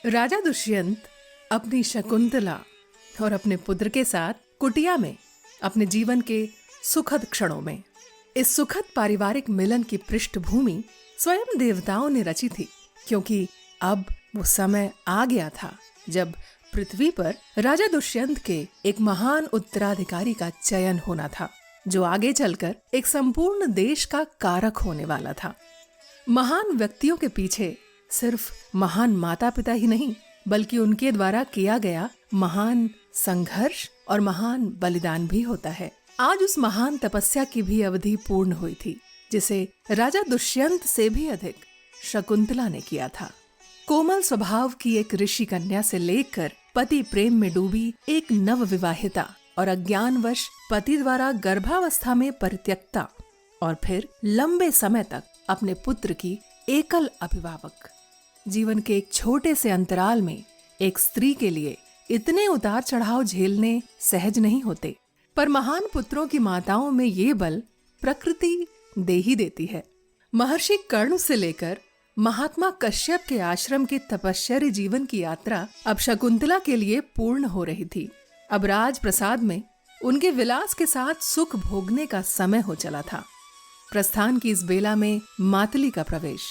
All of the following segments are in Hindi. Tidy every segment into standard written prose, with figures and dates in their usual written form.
राजा दुष्यंत अपनी शकुंतला और अपने पुत्र के साथ कुटिया में अपने जीवन के सुखद क्षणों में इस सुखद पारिवारिक मिलन की पृष्ठभूमि स्वयं देवताओं ने रची थी, क्योंकि अब वो समय आ गया था जब पृथ्वी पर राजा दुष्यंत के एक महान उत्तराधिकारी का चयन होना था, जो आगे चलकर एक संपूर्ण देश का कारक होने वाला था। महान व्यक्तियों के पीछे सिर्फ महान माता पिता ही नहीं, बल्कि उनके द्वारा किया गया महान संघर्ष और महान बलिदान भी होता है। आज उस महान तपस्या की भी अवधि पूर्ण हुई थी, जिसे राजा दुष्यंत से भी अधिक शकुंतला ने किया था। कोमल स्वभाव की एक ऋषि कन्या से लेकर पति प्रेम में डूबी एक नव विवाहिता और अज्ञानवश पति द्वारा गर्भावस्था में परित्यक्ता और फिर लंबे समय तक अपने पुत्र की एकल अभिभावक। जीवन के एक छोटे से अंतराल में एक स्त्री के लिए इतने उतार चढ़ाव झेलने सहज नहीं होते, पर महान पुत्रों की माताओं में ये बल प्रकृति दे ही देती है। महर्षि कर्ण से लेकर महात्मा कश्यप के आश्रम के तपश्चर्य जीवन की यात्रा अब शकुंतला के लिए पूर्ण हो रही थी। अब राजप्रसाद में उनके विलास के साथ सुख भोगने का समय हो चला था। प्रस्थान की इस बेला में मातली का प्रवेश।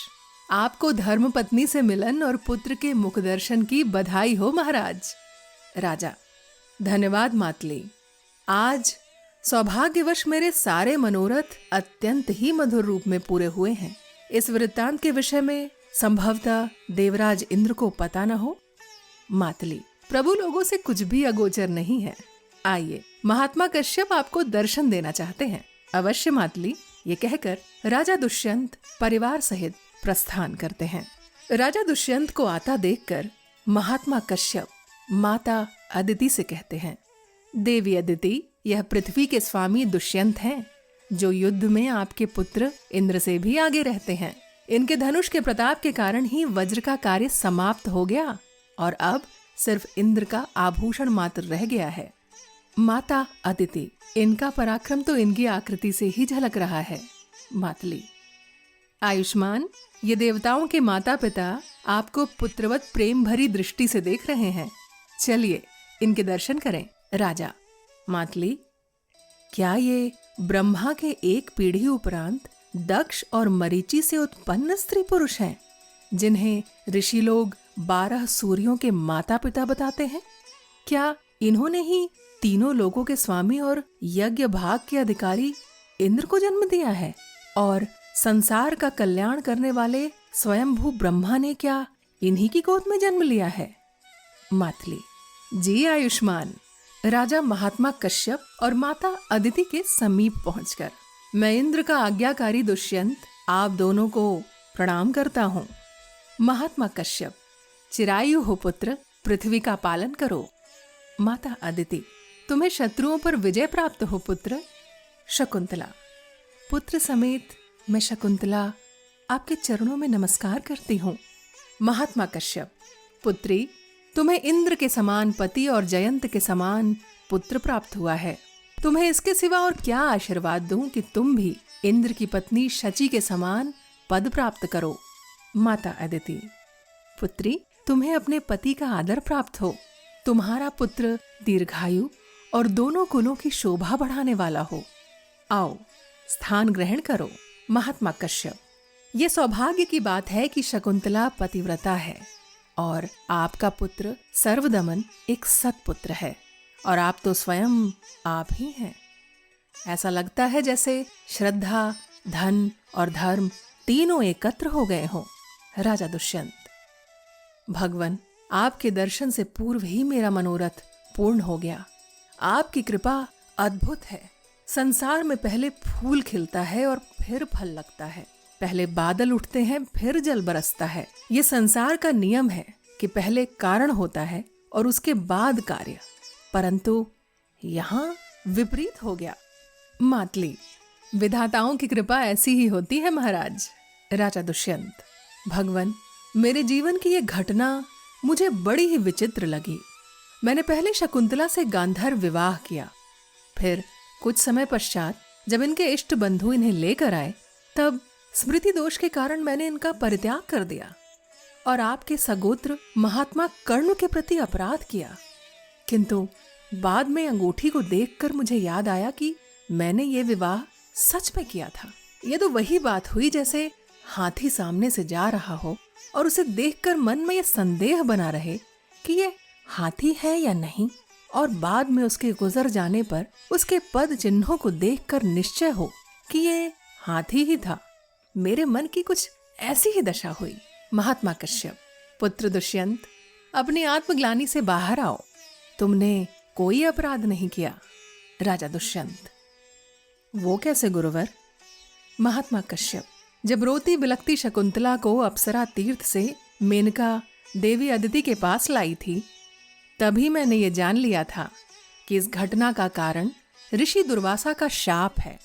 आपको धर्मपत्नी से मिलन और पुत्र के मुख दर्शन की बधाई हो महाराज। राजा: धन्यवाद मातली। आज सौभाग्यवश मेरे सारे मनोरथ अत्यंत ही मधुर रूप में पूरे हुए हैं। इस वृत्तांत के विषय में संभवतः देवराज इंद्र को पता न हो। मातली: प्रभु लोगों से कुछ भी अगोचर नहीं है। आइए, महात्मा कश्यप आपको दर्शन देना चाहते हैं। अवश्य मातली, ये कहकर राजा दुष्यंत परिवार सहित प्रस्थान करते हैं। राजा दुष्यंत को आता देखकर महात्मा कश्यप माता अदिति से कहते हैं, देवी अदिति, यह पृथ्वी के स्वामी दुष्यंत हैं, जो युद्ध में आपके पुत्र इंद्र से भी आगे रहते हैं। इनके धनुष के प्रताप के कारण ही वज्र का कार्य समाप्त हो गया और अब सिर्फ इंद्र का आभूषण मात्र रह गया है। माता अदिति: इनका पराक्रम तो इनकी आकृति से ही झलक रहा है। मातली: आयुष्मान, ये देवताओं के माता पिता आपको पुत्रवत प्रेम भरी दृष्टि से देख रहे हैं। चलिए इनके दर्शन करें। राजा: मातली, क्या ये ब्रह्मा के एक पीढ़ी उपरांत दक्ष और मरीचि से उत्पन्न स्त्री पुरुष हैं, जिन्हें ऋषि लोग 12 सूर्यों के माता पिता बताते हैं? क्या इन्होंने ही तीनों लोगों के स्वामी और यज्ञ भाग के अधिकारी इंद्र को जन्म दिया है? और संसार का कल्याण करने वाले स्वयंभू ब्रह्मा ने क्या इन्हीं की गोद में जन्म लिया है? मातली: जी आयुष्मान। राजा महात्मा कश्यप और माता अदिति के समीप पहुंचकर, मैं इंद्र का आज्ञाकारी दुष्यंत आप दोनों को प्रणाम करता हूँ। महात्मा कश्यप: चिरायु हो पुत्र, पृथ्वी का पालन करो। माता अदिति: तुम्हें शत्रुओं पर विजय प्राप्त हो पुत्र। शकुंतला: पुत्र समेत मैं शकुंतला आपके चरणों में नमस्कार करती हूँ। महात्मा कश्यप: पुत्री, तुम्हें इंद्र के समान पति और जयंत के समान पुत्र प्राप्त हुआ है। तुम्हें इसके सिवा और क्या आशीर्वाद दूं कि तुम भी इंद्र की पत्नी शची के समान पद प्राप्त करो। माता अदिति: पुत्री, तुम्हें अपने पति का आदर प्राप्त हो। तुम्हारा पुत्र दीर्घायु और दोनों कुलों की शोभा बढ़ाने वाला हो। आओ, स्थान ग्रहण करो। महात्मा कश्यप: ये सौभाग्य की बात है कि शकुंतला पतिव्रता है और आपका पुत्र सर्वदमन एक सत्पुत्र है, और आप तो स्वयं आप ही हैं। ऐसा लगता है जैसे श्रद्धा, धन और धर्म तीनों एकत्र हो गए हों। राजा दुष्यंत: भगवन, आपके दर्शन से पूर्व ही मेरा मनोरथ पूर्ण हो गया। आपकी कृपा अद्भुत है। संसार में पहले फूल खिलता है और फिर फल लगता है। पहले बादल उठते हैं, फिर जल बरसता है। ये संसार का नियम है कि पहले कारण होता है और उसके बाद कार्य, परंतु यहाँ विपरीत हो गया। मातली: विधाताओं की कृपा ऐसी ही होती है महाराज। राजा दुष्यंत: भगवन, मेरे जीवन की ये घटना मुझे बड़ी ही विचित्र लगी। मैंने पहले शकुंतला से गांधर्व विवाह किया, फिर कुछ समय पश्चात जब इनके इष्ट बंधु इन्हें लेकर आए, तब स्मृति दोष के कारण मैंने इनका परित्याग कर दिया। और आपके सगोत्र महात्मा कर्ण के प्रति अपराध किया, किंतु बाद में अंगूठी को देखकर मुझे याद आया कि मैंने ये विवाह सच में किया था। ये तो वही बात हुई जैसे हाथी सामने से जा रहा हो और उसे देखकर मन में ये संदेह बना रहे कि ये हाथी है या नहीं, और बाद में उसके गुजर जाने पर उसके पद चिन्हों को देखकर निश्चय हो कि ये हाथी ही था। मेरे मन की कुछ ऐसी ही दशा हुई। महात्मा कश्यप, पुत्र दुष्यंत, अपनी आत्मग्लानि से बाहर आओ। तुमने कोई अपराध नहीं किया। राजा दुष्यंत, वो कैसे गुरुवर? महात्मा कश्यप, जब रोती बिलखती शकुंतला को अप्सरा तीर्थ से मेनका देवी अदिति के पास लाई थी, तभी मैंने ये जान लिया था कि इस घटना का कारण ऋषि दुर्वासा का शाप है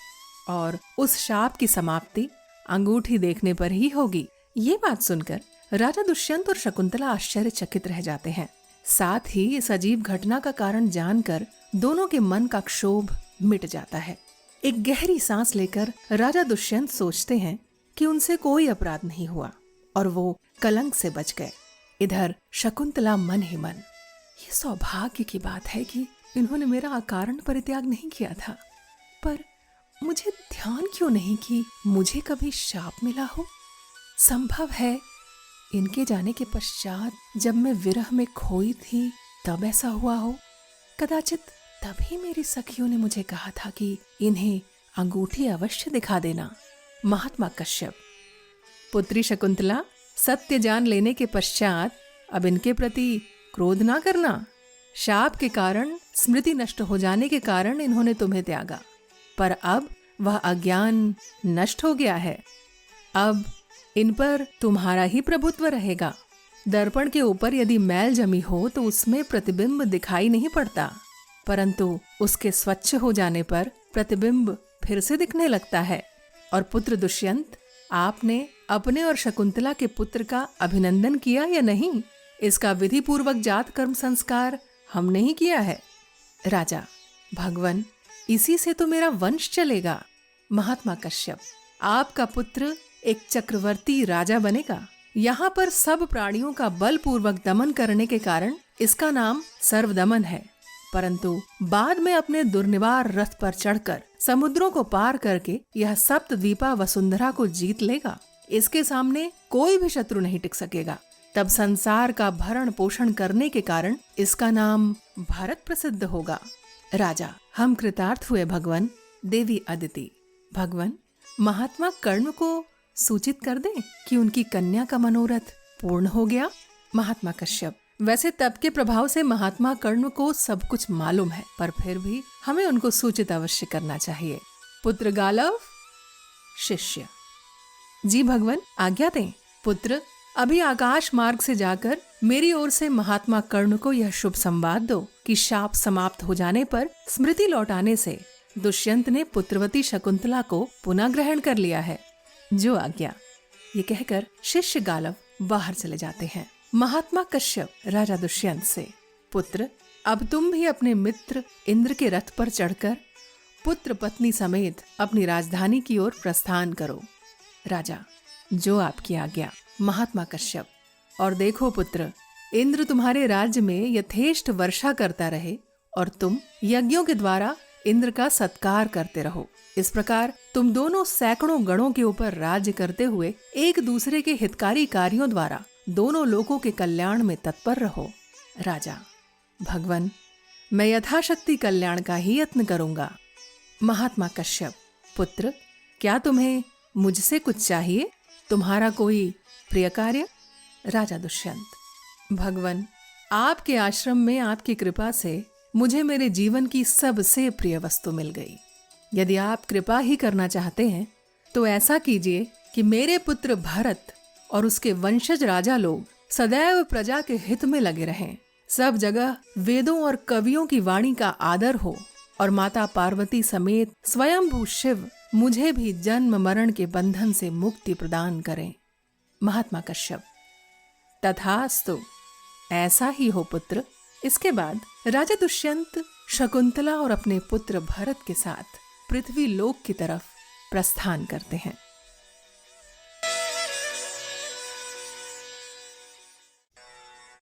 और उस शाप की समाप्ति अंगूठी देखने पर ही होगी। ये बात सुनकर राजा दुष्यंत और शकुंतला आश्चर्यचकित रह जाते हैं। साथ ही इस अजीब घटना का कारण जानकर दोनों के मन का क्षोभ मिट जाता है। एक गहरी सांस लेकर राजा दुष्यंत सोचते हैं कि उनसे कोई अपराध नहीं हुआ और वो कलंक से बच गए। इधर शकुंतला मन ही मन, ये सौभाग्य की बात है कि इन्होंने मेरा अकारण परित्याग नहीं किया था, पर मुझे ध्यान क्यों नहीं कि मुझे कभी शाप मिला हो? संभव है इनके जाने के पश्चात जब मैं विरह में खोई थी तब ऐसा हुआ हो। कदाचित तभी मेरी सखियों ने मुझे कहा था कि इन्हें अंगूठी अवश्य दिखा देना। महात्मा कश्यप, पुत्री शकुंतला, सत्य जान लेने के पश्चात अब इनके प्रति क्रोध ना करना। शाप के कारण, स्मृति नष्ट हो जाने के कारण इन्होंने तुम्हें त्यागा, पर अब वह अज्ञान नष्ट हो गया है। अब इन पर तुम्हारा ही प्रभुत्व रहेगा। दर्पण के ऊपर यदि मैल जमी हो तो उसमें प्रतिबिंब दिखाई नहीं पड़ता, परंतु उसके स्वच्छ हो जाने पर प्रतिबिंब फिर से दिखने लगता है। और पुत्र दुष्यंत, आपने अपने और शकुंतला के पुत्र का अभिनंदन किया या नहीं? इसका विधि पूर्वक जात कर्म संस्कार हमने ही किया है। राजा, भगवन, इसी से तो मेरा वंश चलेगा। महात्मा कश्यप, आपका पुत्र एक चक्रवर्ती राजा बनेगा। यहाँ पर सब प्राणियों का बलपूर्वक दमन करने के कारण इसका नाम सर्वदमन है, परंतु बाद में अपने दुर्निवार रथ पर चढ़कर समुद्रों को पार करके यह सप्तद्वीपा वसुंधरा को जीत लेगा। इसके सामने कोई भी शत्रु नहीं टिक सकेगा। तब संसार का भरण पोषण करने के कारण इसका नाम भारत प्रसिद्ध होगा। राजा, हम कृतार्थ हुए भगवन। देवी अदिति, भगवन, महात्मा कर्ण को सूचित कर दें कि उनकी कन्या का मनोरथ पूर्ण हो गया। महात्मा कश्यप, वैसे तप के प्रभाव से महात्मा कर्ण को सब कुछ मालूम है, पर फिर भी हमें उनको सूचित अवश्य करना चाहिए। पुत्र गालव, शिष्य, जी भगवन, आज्ञा दें। पुत्र, अभी आकाश मार्ग से जाकर मेरी ओर से महात्मा कर्ण को यह शुभ संवाद दो कि शाप समाप्त हो जाने पर स्मृति लौटाने से दुष्यंत ने पुत्रवती शकुंतला को पुनः ग्रहण कर लिया है। जो आज्ञा। ये कहकर शिष्य गालव बाहर चले जाते हैं। महात्मा कश्यप राजा दुष्यंत से, पुत्र, अब तुम भी अपने मित्र इंद्र के रथ पर चढ़कर पुत्र पत्नी समेत अपनी राजधानी की ओर प्रस्थान करो। राजा, जो आपकी आज्ञा। महात्मा कश्यप, और देखो पुत्र, इंद्र तुम्हारे राज्य में यथेष्ट वर्षा करता रहे और तुम यज्ञों के द्वारा इंद्र का सत्कार करते रहो। इस प्रकार तुम दोनों सैकड़ों गणों के ऊपर राज्य करते हुए एक दूसरे के हितकारी कार्यों द्वारा दोनों लोगों के कल्याण में तत्पर रहो। राजा, भगवन, मैं यथाशक्ति कल्याण का ही यत्न करूंगा। महात्मा कश्यप, पुत्र, क्या तुम्हें मुझसे कुछ चाहिए? तुम्हारा कोई प्रिय कार्य? राजा दुष्यंत, भगवन, आपके आश्रम में आपकी कृपा से मुझे मेरे जीवन की सबसे प्रिय वस्तु मिल गई। यदि आप कृपा ही करना चाहते हैं तो ऐसा कीजिए कि मेरे पुत्र भरत और उसके वंशज राजा लोग सदैव प्रजा के हित में लगे रहें। सब जगह वेदों और कवियों की वाणी का आदर हो और माता पार्वती समेत स्वयंभू शिव मुझे भी जन्म मरण के बंधन से मुक्ति प्रदान करें। महात्मा कश्यप, तथास्तु, ऐसा ही हो पुत्र। इसके बाद राजा दुष्यंत शकुंतला और अपने पुत्र भरत के साथ पृथ्वी लोक की तरफ प्रस्थान करते हैं।